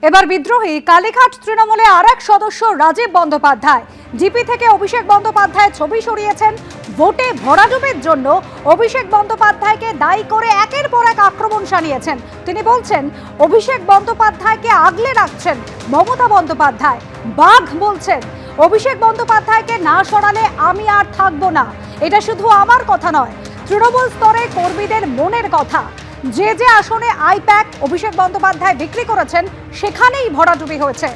এবার বিদ্রোহী কালীঘাট তৃণমূলে আরেক সদস্য রাজীব বন্দ্যোপাধ্যায় জিপি থেকে অভিষেক বন্দ্যোপাধ্যায় ছবি সরিয়েছেন। ভোটে ভরাডুবির জন্য অভিষেক বন্দ্যোপাধ্যায়কে দায়ী করে একের পর এক আক্রমণ শানিয়েছেন। তিনি বলছেন অভিষেক বন্দ্যোপাধ্যায়কে আগলে রাখছেন মমতা বন্দ্যোপাধ্যায়। বাঘ বলছেন অভিষেক বন্দ্যোপাধ্যায়কে না সরালে আমি আর থাকবো না। এটা শুধু আমার কথা নয়, তৃণমূল স্তরে কর্মীদের মনের কথা। যে যে আসনে আইপ্যাক অভিষেক বন্দ্যোপাধ্যায় বিক্রি করেছেন সেখানেই ভরাডুবি হয়েছে।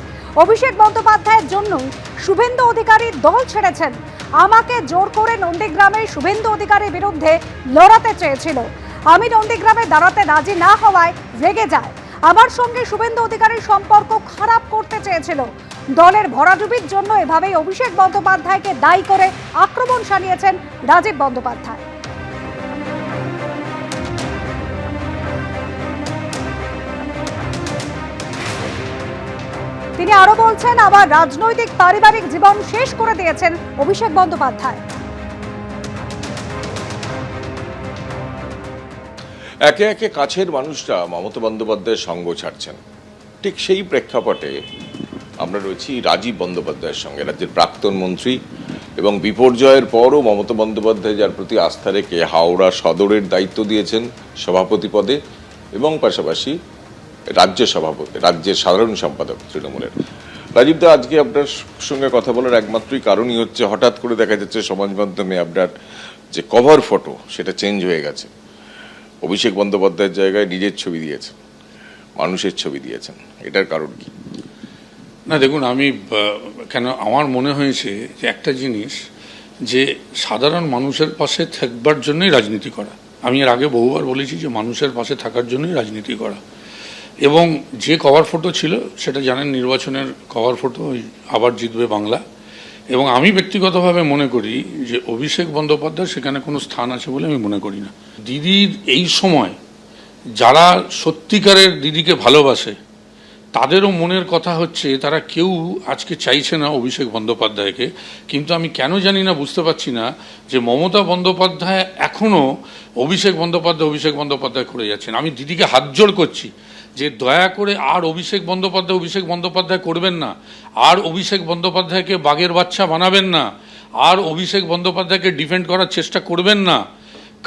অভিষেক বন্দ্যোপাধ্যায়ের জন্যই শুভেন্দু অধিকারী দল ছেড়েছেন। আমাকে জোর করে নন্দীগ্রামে শুভেন্দু অধিকারীর বিরুদ্ধে লড়াতে চেয়েছিল। আমি নন্দীগ্রামে দাঁড়াতে রাজি না হওয়ায় রেগে যায়। আমার সঙ্গে শুভেন্দু অধিকারীর সম্পর্ক খারাপ করতে চেয়েছিল। দলের ভরাডুবির জন্য এভাবেই অভিষেক বন্দ্যোপাধ্যায়কে দায়ী করে আক্রমণ শানিয়েছেন রাজীব বন্দ্যোপাধ্যায়। তিনি আরো বলছেন আবার রাজনৈতিক পারিবারিক জীবন শেষ করে দিয়েছেন অভিষেক বন্দ্যোপাধ্যায়। একে একে কাছের মানুষরা মমতা বন্দ্যোপাধ্যায়ের সঙ্গ ছাড়ছেন। ঠিক সেই প্রেক্ষাপটে আমরা রয়েছি রাজীব বন্দ্যোপাধ্যায়ের সঙ্গে, রাজ্যের প্রাক্তন মন্ত্রী এবং বিপর্যয়ের পরও মমতা বন্দ্যোপাধ্যায় যার প্রতি আস্থা রেখে হাওড়া সদরের দায়িত্ব দিয়েছেন সভাপতি পদে এবং পাশাপাশি রাজ্যের সাধারণ সম্পাদক তৃণমূলের। রাজীব দা, আজকে আপনার সঙ্গে কথা বলার একমাত্রই কারণই হচ্ছে হঠাৎ করে দেখা যাচ্ছে সমাজ মাধ্যমে আপনার যে কভার ফটো সেটা চেঞ্জ হয়ে গেছে। অভিষেক বন্দ্যোপাধ্যায়ের জায়গায় নিজের ছবি দিয়েছেন, মানুষের ছবি দিয়েছেন, এটার কারণ কি? না দেখুন, আমি কেন আমার মনে হয়েছে যে একটা জিনিস, যে সাধারণ মানুষের পাশে থাকবার জন্যই রাজনীতি করা। আমি এর আগে বহুবার বলেছি যে মানুষের পাশে থাকার জন্যই রাজনীতি করা। এবং যে কভার ফটো ছিল সেটা জানেন, নির্বাচনের কভার ফটো, আবার জিতবে বাংলা। এবং আমি ব্যক্তিগতভাবে মনে করি যে অভিষেক বন্দ্যোপাধ্যায় সেখানে কোনো স্থান আছে বলে আমি মনে করি না। দিদির এই সময় যারা সত্যিকারের দিদিকে ভালোবাসে তাদেরও মনের কথা হচ্ছে তারা কেউ আজকে চাইছে না অভিষেক বন্দ্যোপাধ্যায়কে। কিন্তু আমি কেন জানি না, বুঝতে পারছি না যে মমতা বন্দ্যোপাধ্যায় এখনও অভিষেক বন্দ্যোপাধ্যায় করে যাচ্ছেন। আমি দিদিকে হাত জোড় করছি যে দয়া করে আর অভিষেক বন্দ্যোপাধ্যায় করবেন না, আর অভিষেক বন্দ্যোপাধ্যায়কে বাঘের বাচ্চা বানাবেন না, আর অভিষেক বন্দ্যোপাধ্যায়কে ডিফেন্ড করার চেষ্টা করবেন না।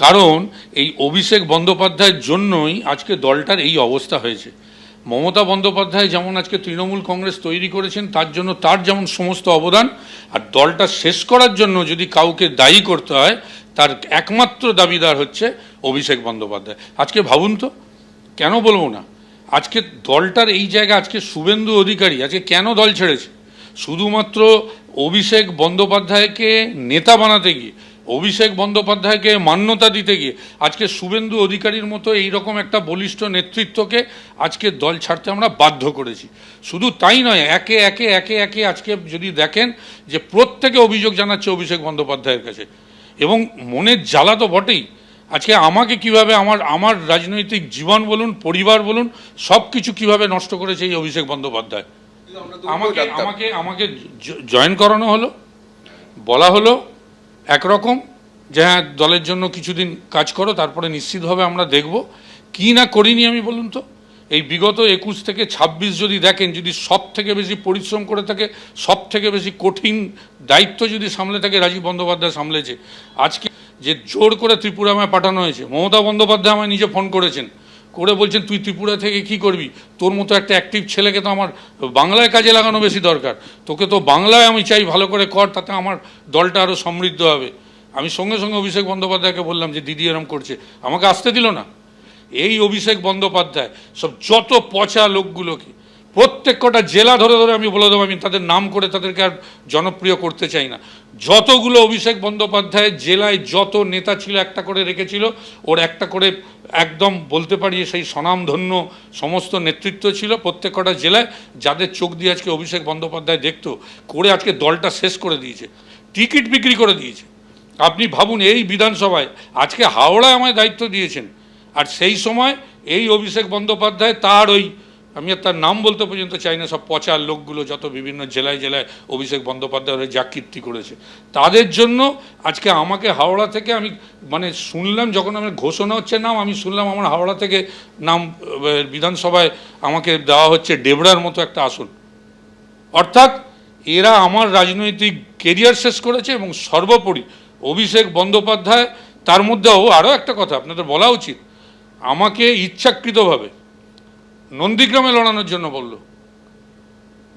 কারণ এই অভিষেক বন্দ্যোপাধ্যায়ের জন্যই আজকে দলটার এই অবস্থা হয়েছে। মমতা বন্দ্যোপাধ্যায় যেমন আজকে তৃণমূল কংগ্রেস তৈরি করেছেন, তার জন্য তার যেমন সমস্ত অবদান, আর দলটা শেষ করার জন্য যদি কাউকে দায়ী করতে হয় তার একমাত্র দাবিদার হচ্ছে অভিষেক বন্দ্যোপাধ্যায়। আজকে ভাবুন তো, কেন বলবো না, আজকে দলটার এই জায়গা, আজকে শুভেন্দু অধিকারী আজকে কেন দল ছেড়েছে? শুধুমাত্র অভিষেক বন্দ্যোপাধ্যায়কে নেতা বানাতে গিয়ে, অভিষেক বন্দ্যোপাধ্যায়কে মান্যতা দিতে গিয়ে আজকে শুভেন্দু অধিকারীর মতো এইরকম একটা বলিষ্ঠ নেতৃত্বকে আজকে দল ছাড়তে আমরা বাধ্য করেছি। শুধু তাই নয়, একে একে আজকে যদি দেখেন যে প্রত্যেকে অভিযোগ জানাচ্ছে অভিষেক বন্দ্যোপাধ্যায়ের কাছে। এবং মনের জ্বালা তো বটেই। আজকে আমাকে কিভাবে আমার রাজনৈতিক জীবন বলুন, পরিবার বলুন, সব কিছু কীভাবে নষ্ট করেছে এই অভিষেক বন্দ্যোপাধ্যায়। আমাকে জয়েন করানো হলো, বলা হলো একরকম যে হ্যাঁ দলের জন্য কিছুদিন কাজ করো, তারপরে নিশ্চিতভাবে আমরা দেখব। কি না করিনি আমি বলুন তো। এই বিগত 21 থেকে 26 যদি দেখেন, যদি সব থেকে বেশি পরিশ্রম করে থাকে, সব থেকে বেশি কঠিন দায়িত্ব যদি সামলে থাকে রাজীব বন্দ্যোপাধ্যায় সামলেছে। আজকে যে জোর করে ত্রিপুরা আমায় পাঠানো হয়েছে, মমতা বন্দ্যোপাধ্যায় আমায় নিজে ফোন করেছেন, করে বলছেন তুই ত্রিপুরা থেকে কি করবি, তোর মতো একটা অ্যাক্টিভ ছেলেকে তো আমার বাংলায় কাজে লাগানো বেশি দরকার, তোকে তো বাংলায় আমি চাই ভালো করে কর, তাতে আমার দলটা আরও সমৃদ্ধ হবে। আমি সঙ্গে সঙ্গে অভিষেক বন্দ্যোপাধ্যায়কে বললাম যে দিদি এরম করছে, আমাকে আসতে দিল না। এই অভিষেক বন্দ্যোপাধ্যায় সব যত পচা লোকগুলোকে প্রত্যেক কটা জেলা ধরে ধরে আমি বলে দেবো, আমি তাদের নাম করে তাদেরকে আর জনপ্রিয় করতে চাই না। যতগুলো অভিষেক বন্দ্যোপাধ্যায়ের জেলায় যত নেতা ছিল একটা করে রেখেছিল, ওর একটা করে একদম বলতে পারি সেই স্বনামধন্য সমস্ত নেতৃত্ব ছিল প্রত্যেক কটা জেলায়, যাদের চোখ দিয়ে আজকে অভিষেক বন্দ্যোপাধ্যায় দেখতো, করে আজকে দলটা শেষ করে দিয়েছে, টিকিট বিক্রি করে দিয়েছে। আপনি ভাবুন, এই বিধানসভায় আজকে হাওড়ায় আমায় দায়িত্ব দিয়েছেন, আর সেই সময় এই অভিষেক বন্দ্যোপাধ্যায় তার ওই আমি আর তার নাম বলতে পর্যন্ত চাই না, সব পচার লোকগুলো যত বিভিন্ন জেলায় জেলায় অভিষেক বন্দ্যোপাধ্যায় যা কীর্তি করেছে, তাদের জন্য আজকে আমাকে হাওড়া থেকে আমি মানে শুনলাম, যখন আমার ঘোষণা হচ্ছে নাম, আমি শুনলাম আমার হাওড়া থেকে নাম বিধানসভায় আমাকে দেওয়া হচ্ছে ডেবরার মতো একটা আসন। অর্থাৎ এরা আমার রাজনৈতিক কেরিয়ার শেষ করেছে। এবং সর্বোপরি অভিষেক বন্দ্যোপাধ্যায়, তার মধ্যেও আরও একটা কথা আপনাদের বলা উচিত, আমাকে ইচ্ছাকৃতভাবে নন্দীগ্রামে লড়ানোর জন্য বলল।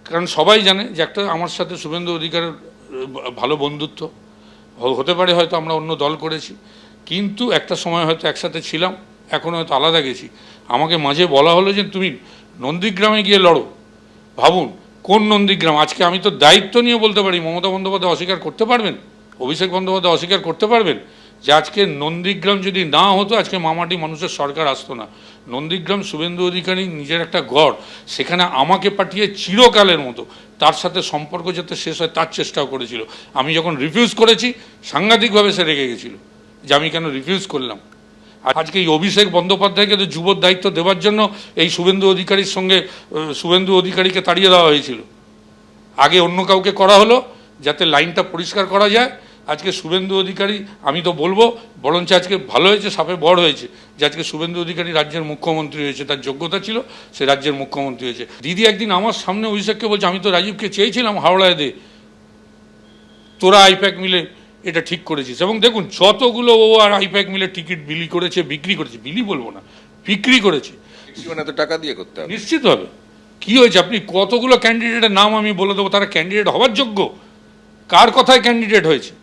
কারণ সবাই জানে যে একটা আমার সাথে শুভেন্দু অধিকারের ভালো বন্ধুত্ব হতে পারে, হয়তো আমরা অন্য দল করেছি, কিন্তু একটা সময় হয়তো একসাথে ছিলাম, এখন হয়তো আলাদা গেছি। আমাকে মাঝে বলা হলো যে তুমি নন্দীগ্রামে গিয়ে লড়ো। ভাবুন কোন নন্দীগ্রাম! আজকে আমি তো দায়িত্ব নিয়ে বলতে পারি, মমতা বন্দ্যোপাধ্যায় অস্বীকার করতে পারবেন, অভিষেক বন্দ্যোপাধ্যায় অস্বীকার করতে পারবেন যে আজকে নন্দীগ্রাম যদি না হতো আজকে মামাটি মানুষের সরকার আসতো না। নন্দীগ্রাম শুভেন্দু অধিকারী নিজের একটা গড়, সেখানে আমাকে পাঠিয়ে চিরকালের মতো তার সাথে সম্পর্ক যাতে শেষ হয় তার চেষ্টাও করেছিল। আমি যখন রিফিউজ করেছি সাংঘাতিকভাবে সে রেগে গেছিল যে আমি কেন রিফিউজ করলাম। আজকে এই অভিষেক বন্দ্যোপাধ্যায়কে তো যুবর দায়িত্ব দেওয়ার জন্য এই শুভেন্দু অধিকারীর সঙ্গে শুভেন্দু অধিকারীকে তাড়িয়ে দেওয়া হয়েছিল। আগে অন্য কাউকে করা হলো যাতে লাইনটা পরিষ্কার করা যায়। আজকে শুভেন্দু অধিকারী, আমি তো বলবো বরঞ্চ আজকে ভালো হয়েছে, সাপে বড় হয়েছে যে আজকে শুভেন্দু অধিকারী রাজ্যের মুখ্যমন্ত্রী হয়েছে, তার যোগ্যতা ছিল, সে রাজ্যের মুখ্যমন্ত্রী হয়েছে। দিদি একদিন আমার সামনে অভিষেককে বলছে, আমি তো রাজীবকে চেয়েছিলাম হাওড়ায় দে, তোরা আইপ্যাক মিলে এটা ঠিক করেছিস। এবং দেখুন যতগুলো ও আর আইপ্যাক মিলে টিকিট বিলি করেছে, বিক্রি করেছে, বিলি বলবো না, বিক্রি করেছে, এত টাকা দিয়ে করতে হবে নিশ্চিত হবে। কি হয়েছে, আপনি কতগুলো ক্যান্ডিডেটের নাম আমি বলে দেবো, তারা ক্যান্ডিডেট হওয়ার যোগ্য? কার কথায় ক্যান্ডিডেট হয়েছে?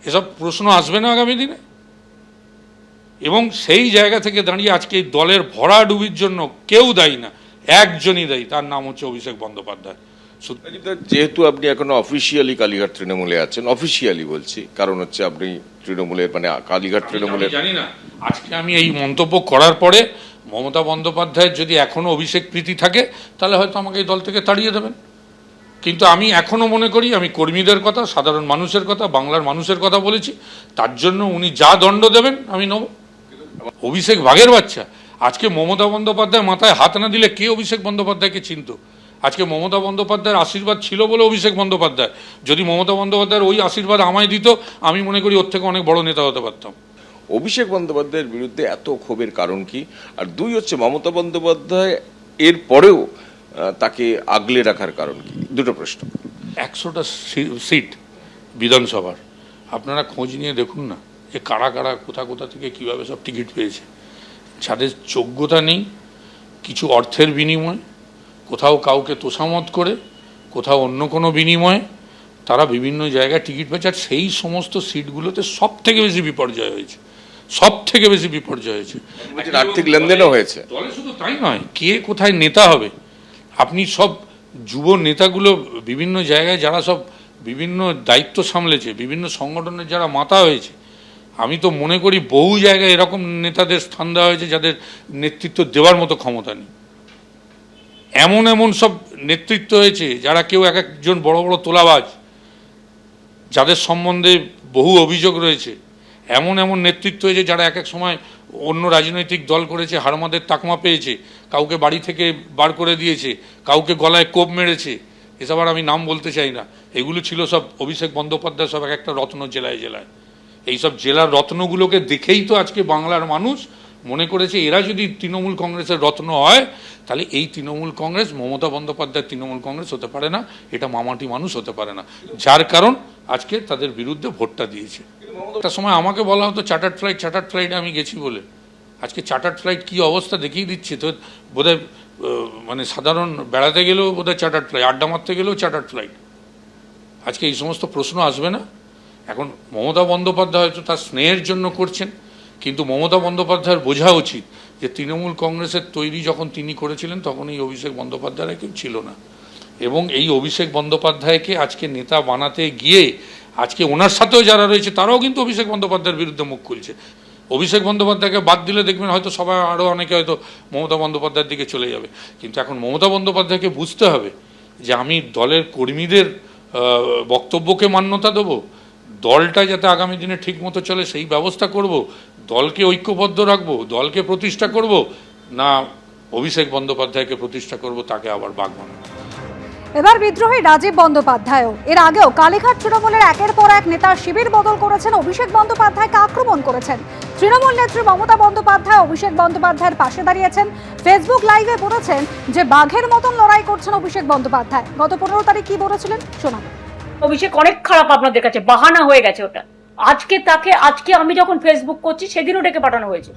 এসব প্রশ্ন আসবে না আগামী দিনে। এবং সেই জায়গা থেকে দাঁড়িয়ে আজকে এই দলের ভরাডুবির জন্য কেউ দায়ী না, একজনই দায়ী, তার নাম হচ্ছে অভিষেক বন্দ্যোপাধ্যায়। যেহেতু আপনি এখনো অফিসিয়ালি কালীঘাট তৃণমূলে আছেন, অফিসিয়ালি বলছি, কারণ হচ্ছে আপনি তৃণমূলের মানে কালীঘাট তৃণমূলের, জানি না আজকে আমি এই মন্তব্য করার পরে মমতা বন্দ্যোপাধ্যায়ের যদি এখনো অভিষেক প্রীতি থাকে তাহলে হয়তো আমাকে এই দল থেকে তাড়িয়ে দেবেন। কিন্তু আমি এখনো মনে করি আমি কর্মীদের কথা, সাধারণ মানুষের কথা, বাংলার মানুষের কথা বলেছি, তার জন্য উনি যা দণ্ড দেবেন আমি নেব। অভিষেক বাঘের বাচ্চা। আজকে মমতা বন্দ্যোপাধ্যায় মাথায় হাত না দিলে কে অভিষেক বন্দ্যোপাধ্যায়কে চিনত? আজকে মমতা বন্দ্যোপাধ্যায়ের আশীর্বাদ ছিল বলে অভিষেক বন্দ্যোপাধ্যায়, যদি মমতা বন্দ্যোপাধ্যায়ের ওই আশীর্বাদ আমায় দিত আমি মনে করি ওর থেকে অনেক বড় নেতা হতে পারতাম। অভিষেক বন্দ্যোপাধ্যায়ের বিরুদ্ধে এত ক্ষোভের কারণ কি? আর দুই হচ্ছে মমতা বন্দ্যোপাধ্যায় এর পরেও তাকে আগলে রাখার কারণ কি? দুটো প্রশ্ন। 100টা সিট বিধানসভার, আপনারা খোঁজ নিয়ে দেখুন না যে কারা কারা কোথা কোথা থেকে কীভাবে সব টিকিট পেয়েছে। যাদের যোগ্যতা নেই, কিছু অর্থের বিনিময়, কোথাও কাউকে তোষামত করে, কোথাও অন্য কোনো বিনিময়ে তারা বিভিন্ন জায়গায় টিকিট পেয়েছে। আর সেই সমস্ত সিটগুলোতে সব থেকে বেশি বিপর্যয় হয়েছে, সব থেকে বেশি বিপর্যয় হয়েছে, আর্থিক লেনদেনও হয়েছে। দলে শুধু তাই নয়, কে কোথায় নেতা হবে। আপনি সব যুব নেতাগুলো বিভিন্ন জায়গায় যারা সব বিভিন্ন দায়িত্ব সামলেছে, বিভিন্ন সংগঠনের যারা মাথা হয়েছে, আমি তো মনে করি বহু জায়গায় এরকম নেতাদের স্থান দেওয়া হয়েছে যাদের নেতৃত্ব দেওয়ার মতো ক্ষমতা নেই। এমন এমন সব নেতৃত্ব হয়েছে যারা কেউ এক একজন বড় বড় তোলাবাজ, যাদের সম্বন্ধে বহু অভিযোগ রয়েছে। এমন এমন নেতৃত্ব হয়েছে যারা এক এক সময় অন্য রাজনৈতিক দল করেছে, হারমাদের তাকমা পেয়েছে, কাউকে বাড়ি থেকে বার করে দিয়েছে, কাউকে গলায় কোপ মেরেছে। এসব আর আমি নাম বলতে চাই না। এগুলো ছিল সব অভিষেক বন্দ্যোপাধ্যায় সব এক একটা রত্ন জেলায় জেলায়। এইসব জেলার রত্নগুলোকে দেখেই তো আজকে বাংলার মানুষ মনে করেছে এরা যদি তৃণমূল কংগ্রেসের রত্ন হয় তাহলে এই তৃণমূল কংগ্রেস মমতা বন্দ্যোপাধ্যায়ের তৃণমূল কংগ্রেস হতে পারে না, এটা মামাটি মানুষ হতে পারে না, যার কারণ আজকে তাদের বিরুদ্ধে ভোটটা দিয়েছে। একটা সময় আমাকে বলা হতো চার্টার্ড ফ্লাইটে আমি গেছি বলে। আজকে চার্টার্ড ফ্লাইট কী অবস্থা দেখিয়ে দিচ্ছে। তো বোধহয় মানে সাধারণ বেড়াতে গেলেও বোধহয় চার্টার্ড ফ্লাইট, আড্ডা মারতে গেলেও চার্টার্ড ফ্লাইট। আজকে এই সমস্ত প্রশ্ন আসবে না। এখন মমতা বন্দ্যোপাধ্যায় হয়তো তার স্নেহের জন্য করছেন, কিন্তু মমতা বন্দ্যোপাধ্যায়ের বোঝা উচিত যে তৃণমূল কংগ্রেসের তৈরি যখন তিনি করেছিলেন তখন এই অভিষেক বন্দ্যোপাধ্যায় কেউ ছিল না। এবং এই অভিষেক বন্দ্যোপাধ্যায়কে আজকে নেতা বানাতে গিয়ে আজকে ওনার সাথেও যারা রয়েছে তারাও কিন্তু অভিষেক বন্দ্যোপাধ্যায়ের বিরুদ্ধে মুখ খুলছে। অভিষেক বন্দ্যোপাধ্যায়কে বাদ দিলে দেখবেন হয়তো সবাই আরও অনেকে হয়তো মমতা বন্দ্যোপাধ্যায়ের দিকে চলে যাবে। কিন্তু এখন মমতা বন্দ্যোপাধ্যায়কে বুঝতে হবে যে আমি দলের কর্মীদের বক্তব্যকে মান্যতা দেবো, দলটা যাতে আগামী দিনে ঠিক মতো চলে সেই ব্যবস্থা করব, দলকে ঐক্যবদ্ধ রাখবো, দলকে প্রতিষ্ঠা করব, না অভিষেক বন্দ্যোপাধ্যায়কে প্রতিষ্ঠা করব, তাকে আবার বাঘ বানাবো। এবার বিদ্রোহী রাজীব বন্দ্যোপাধ্যায়ও। এর আগেও কালীঘাট তৃণমূলের একের পর এক নেতার শিবির বদল করেছেন, অভিষেক বন্দ্যোপাধ্যায়কে আক্রমণ করেছেন। তৃণমূল নেত্রী মমতা বন্দ্যোপাধ্যায় অভিষেক বন্দ্যোপাধ্যায়ের পাশে দাঁড়িয়েছেন। ফেসবুক লাইভে বলেছেন যে বাঘের মতন লড়াই করছেন অভিষেক বন্দ্যোপাধ্যায়। গত 15 তারিখ কি বলেছিলেন শোনান। অভিষেক অনেক খারাপ আপনাদের কাছে, বাহানা হয়ে গেছে ওটা। আজকে আমি যখন ফেসবুক করছি সেদিনও ডেকে পাঠানো হয়েছে,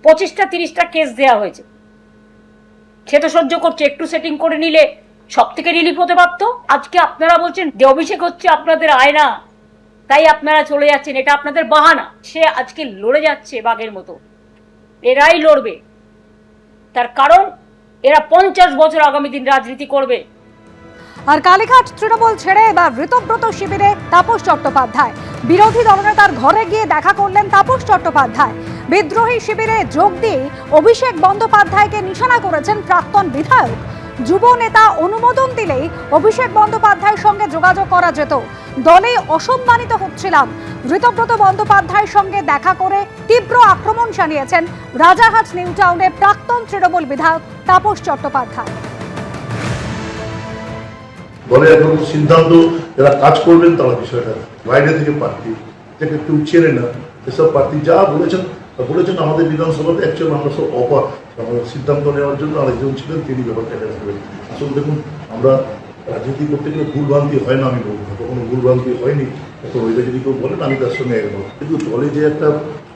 25টা 30টা কেস দেওয়া হয়েছে। সে তো সহ্য করছে, একটু সেটিং করে নিলে সব থেকে রিলিফ হতে পারতো। আজকে আপনারা বলছেন যে অভিষেক হচ্ছে আপনাদের আয়না, তাই আপনারা চলে যাচ্ছেন, এটা আপনাদের বাহানা। সে আজকে লড়ে যাচ্ছে বাঘের মতো, এরাই লড়বে। তার কারণ এরা 50 বছর আগামী দিন রাজনীতি করবে। আর কালীঘাট তৃণমূল ছেড়ে এবার ঋতব্রত শিবিরে তাপস চট্টোপাধ্যায়। বিরোধী দলনেতার ঘরে গিয়ে দেখা করলেন তাপস চট্টোপাধ্যায়। বিদ্রোহী শিবিরে যোগ দিয়ে অভিষেক বন্দ্যোপাধ্যায়কে নিশানা করেছেন প্রাক্তন বিধায়ক। যুব নেতা অনুমোদন দিলেই অভিষেক বন্দ্যোপাধ্যায়ের সঙ্গে যোগাযোগ করা যেত। দলে অসম্মানিত হচ্ছিলাম। ঋতব্রত বন্দ্যোপাধ্যায়ের সঙ্গে দেখা করে তীব্র আক্রমণ শানিয়েছেন রাজারহাট নিউ টাউনের প্রাক্তন তৃণমূল বিধায়ক তাপস চট্টোপাধ্যায়। দলের এখন সিদ্ধান্ত যারা কাজ করবেন তারা বিষয়টা বাইরে থেকে প্রার্থী যাকে কেউ চেনে না, এসব প্রার্থী যা বলেছেন আমাদের বিধানসভাতে অ্যাকচুয়ালি আমরা সব আমাদের সিদ্ধান্ত নেওয়ার জন্য আরেকজন ছিলেন, তিনি ব্যাপারটা এটা করবেন। আসলে দেখুন, আমরা রাজনীতি করতে গেলে ভুলভ্রান্তি হয় না, আমি বলবো কখনো ভুলভ্রান্তি হয়নি। এখন ওইটা যদি কেউ বলেন আমি তার সঙ্গে একমত, কিন্তু দলে যে একটা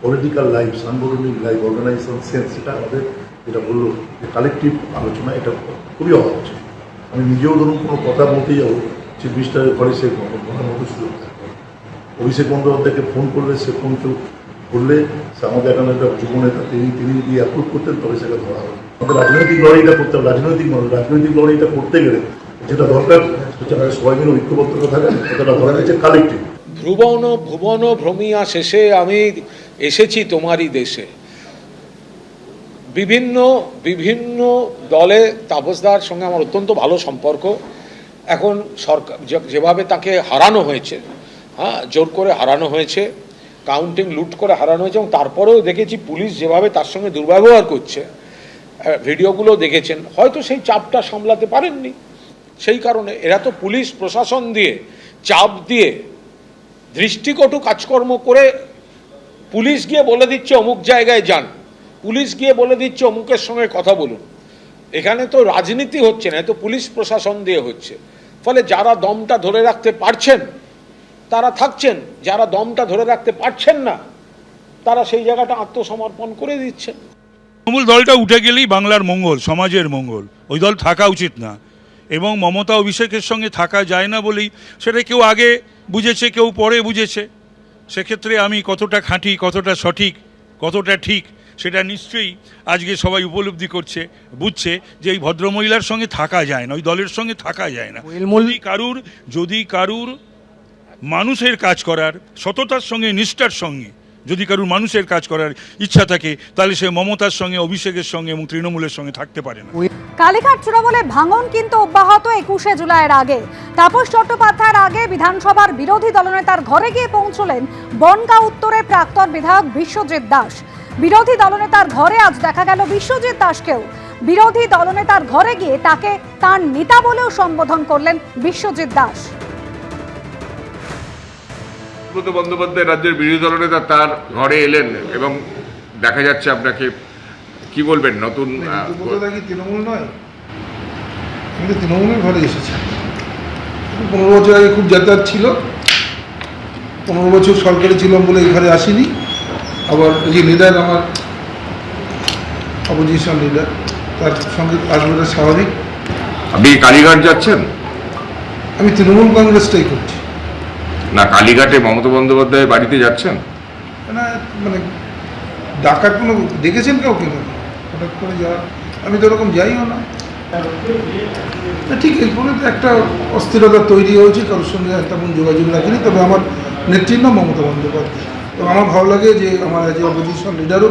পলিটিক্যাল লাইফ, সাংগঠনিক লাইফ, অর্গানাইজেশন সেন্স, সেটা আমাদের যেটা বললো যে কালেকটিভ আলোচনা, এটা খুবই অভাব হচ্ছে। আমি নিজেও ধরুন কোনো কথা বলতেই যাবো, চিফ মিনিস্টারের ঘরে সে ঘরের মতো সুযোগ থাকবে। অভিষেক বন্দ্যোপাধ্যায়কে ফোন করলে, সে ফোন কেউ করলে সে আমাদের এখানে একটা যুব নেতা, তিনি যদি অ্যাপ্রুভ করতেন তবে সেটা ধরা হবে। আমাদের রাজনৈতিক লড়াইটা করতে হবে, রাজনৈতিক লড়াইটা করতে গেলে যেটা দরকার হচ্ছে সবাই মিলে ঐক্যবদ্ধতা থাকে, সেটা ধরা গেছে কালেকটিভ। ভুবন ভ্রমিয়া শেষে আমি এসেছি তোমারই দেশে। বিভিন্ন দলে তাপসদার সঙ্গে আমার অত্যন্ত ভালো সম্পর্ক। এখন সরকার যেভাবে তাকে হারানো হয়েছে, জোর করে হারানো হয়েছে, কাউন্টিং লুট করে হারানো হয়েছে, এবং তারপরেও দেখেছি পুলিশ যেভাবে তার সঙ্গে দুর্ব্যবহার করছে, ভিডিওগুলো দেখেছেন, হয়তো সেই চাপটা সামলাতে পারেননি। সেই কারণে এরা তো পুলিশ প্রশাসন দিয়ে চাপ দিয়ে দৃষ্টিকটু কাজকর্ম করে, পুলিশ গিয়ে বলে দিচ্ছে অমুক জায়গায় যান, পুলিশ গিয়ে বলে দিচ্ছে অমুকের সঙ্গে কথা বলুন। এখানে তো রাজনীতি হচ্ছে না, তো পুলিশ প্রশাসন দিয়ে হচ্ছে। ফলে যারা দমটা ধরে রাখতে পারছেন তারা থাকছেন, যারা দমটা ধরে রাখতে পারছেন না তারা সেই জায়গাটা আত্মসমর্পণ করে দিচ্ছেন। তৃণমূল দলটা উঠে গেলেই বাংলার মঙ্গল, সমাজের মঙ্গল। ওই দল থাকা উচিত না, এবং মমতা অভিষেকের সঙ্গে থাকা যায় না বলেই সেটা কেউ আগে বুঝেছে, কেউ পরে বুঝেছে। সেক্ষেত্রে আমি কতটা খাঁটি, কতটা সঠিক, কতটা ঠিক, সেটা নিশ্চয়ই আজকে সবাই উপলব্ধি করছে, বুঝছে যে এই ভদ্রমহিলার সঙ্গে থাকা যায় না, ওই দলের সঙ্গে থাকা যায় না। যদি কারুর মানুষের কাজ করার, সততার সঙ্গে, নিষ্ঠার সঙ্গে যদি কারুর মানুষের কাজ করার ইচ্ছা থাকে, তাহলে সে মমতার সঙ্গে, অভিষেকের সঙ্গে এবং তৃণমূলের সঙ্গে থাকতে পারে না। কালীঘাট তৃণমূলে ভাঙন কিন্তু অব্যাহত 21শে জুলাইয়ের আগে। তাপস চট্টোপাধ্যায়ের আগে বিধানসভার বিরোধী দলনেতার ঘরে গিয়ে পৌঁছলেন বনগাঁ উত্তরের প্রাক্তন বিধায়ক বিশ্বজিৎ দাস। বিরোধী দলনেতার ঘরে আজ দেখা গেল বিশ্বজিৎ দাসকেও। বিরোধী দলনেতার ঘরে গিয়ে তাকে তার নেতা বলেও সম্বোধন করলেন বিশ্বজিৎ দাস। ঋতব্রত বন্দ্যোপাধ্যায় রাজ্যের বিরোধী দলনেতা তার ঘরে এলেন, এবং দেখা যাচ্ছে আপনাকে কি বলবেন নতুন কি তৃণমূল নয়, আমি তো তৃণমূলের ঘরে এসেছি। 15 বছর আগে খুব যাতায়াত ছিল, 15 বছর সরকারে ছিলাম বলে এই ঘরে আসিনি। আবার এই যে লিডার, আমার অপোজিশন লিডার, তার সঙ্গে আসবেটা স্বাভাবিক। আপনি কালীঘাট যাচ্ছেন? আমি তৃণমূল কংগ্রেসটাই করছি না, কালীঘাটে মমতা বন্দ্যোপাধ্যায়ের বাড়িতে যাচ্ছেন না, মানে ডাকার কোনো দেখেছেন কাউকে হঠাৎ করে যাওয়া? আমি তো ওরকম যাইও না। ঠিক এরপরে তো একটা অস্থিরতা তৈরি হয়েছে, কারোর সঙ্গে তেমন যোগাযোগ রাখিনি। তবে আমার নেত্রীর নাম মমতা বন্দ্যোপাধ্যায়, তো আমার ভালো লাগে যে আমার যে অপোজিশন লিডারও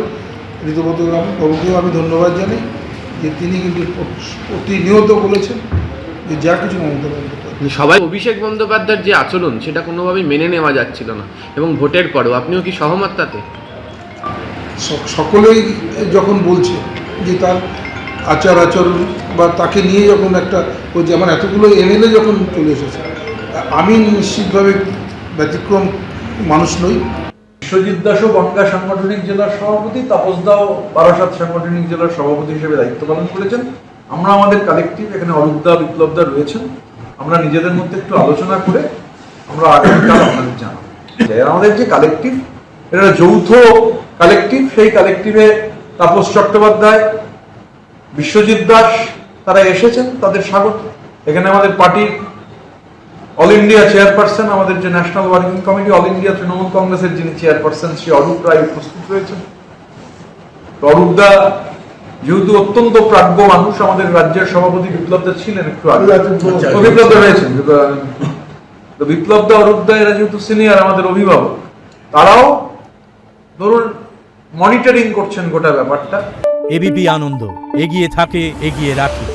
ঋতব্রত বাবুকেও আমি ধন্যবাদ জানাই যে তিনি কিন্তু প্রতিনিয়ত বলেছেন যে যা কিছু মমতা বন্দ্যোপাধ্যায়। সবাই অভিষেক বন্দ্যোপাধ্যায়ের যে আচরণ, সেটা কোনোভাবেই মেনে নেওয়া যাচ্ছিল না, এবং ভোটের পরেও আপনিও কি সহমত তাতে? সকলেই যখন বলছে যে তার আচার আচরণ বা তাকে নিয়ে যখন একটা ওই যেমন এতগুলো এমএলএ যখন চলে এসেছে, আমি নিশ্চিতভাবে ব্যতিক্রম মানুষ নই। বিশ্বজিৎ দাসও বনগাঁ সাংগঠনিক জেলার সভাপতি, তাপস দাও বারাসাত সাংগঠনিক জেলার সভাপতি হিসেবে দায়িত্ব পালন করেছেন। আমরা আমাদের কালেকটিভ, এখানে অরূপদা বিপ্লবদা রয়েছেন, আমরা নিজেদের মধ্যে একটু আলোচনা করে আমরা আগামীকাল আপনাদের জানাবো। আমাদের যে কালেকটিভ, এটা যৌথ কালেকটিভ, সেই কালেকটিভে তাপস চট্টোপাধ্যায়, বিশ্বজিৎ দাস তারা এসেছেন, তাদের স্বাগত। এখানে আমাদের পার্টির অল ইন্ডিয়া চেয়ারপারসন, আমাদের যে national working committee, all India Trinamool কংগ্রেসের যিনি চেয়ারপারসন, শ্রী অরূপ রায় উপস্থিত রয়েছেন। অরূপদা যেহেতু অত্যন্ত প্রাজ্ঞ মানুষ, আমাদের রাজ্যের সভাপতি বিপ্লবদা ছিলেন একটু আগে, বিপ্লবদা রয়েছেন, তো বিপ্লবদা অরূপদা এরা যেহেতু সিনিয়র, আমাদের অভিভাবক, তারাও ধরুন মনিটরিং করছেন গোটা ব্যাপারটা। এবিপি আনন্দ, এগিয়ে থাকে, এগিয়ে রাখে।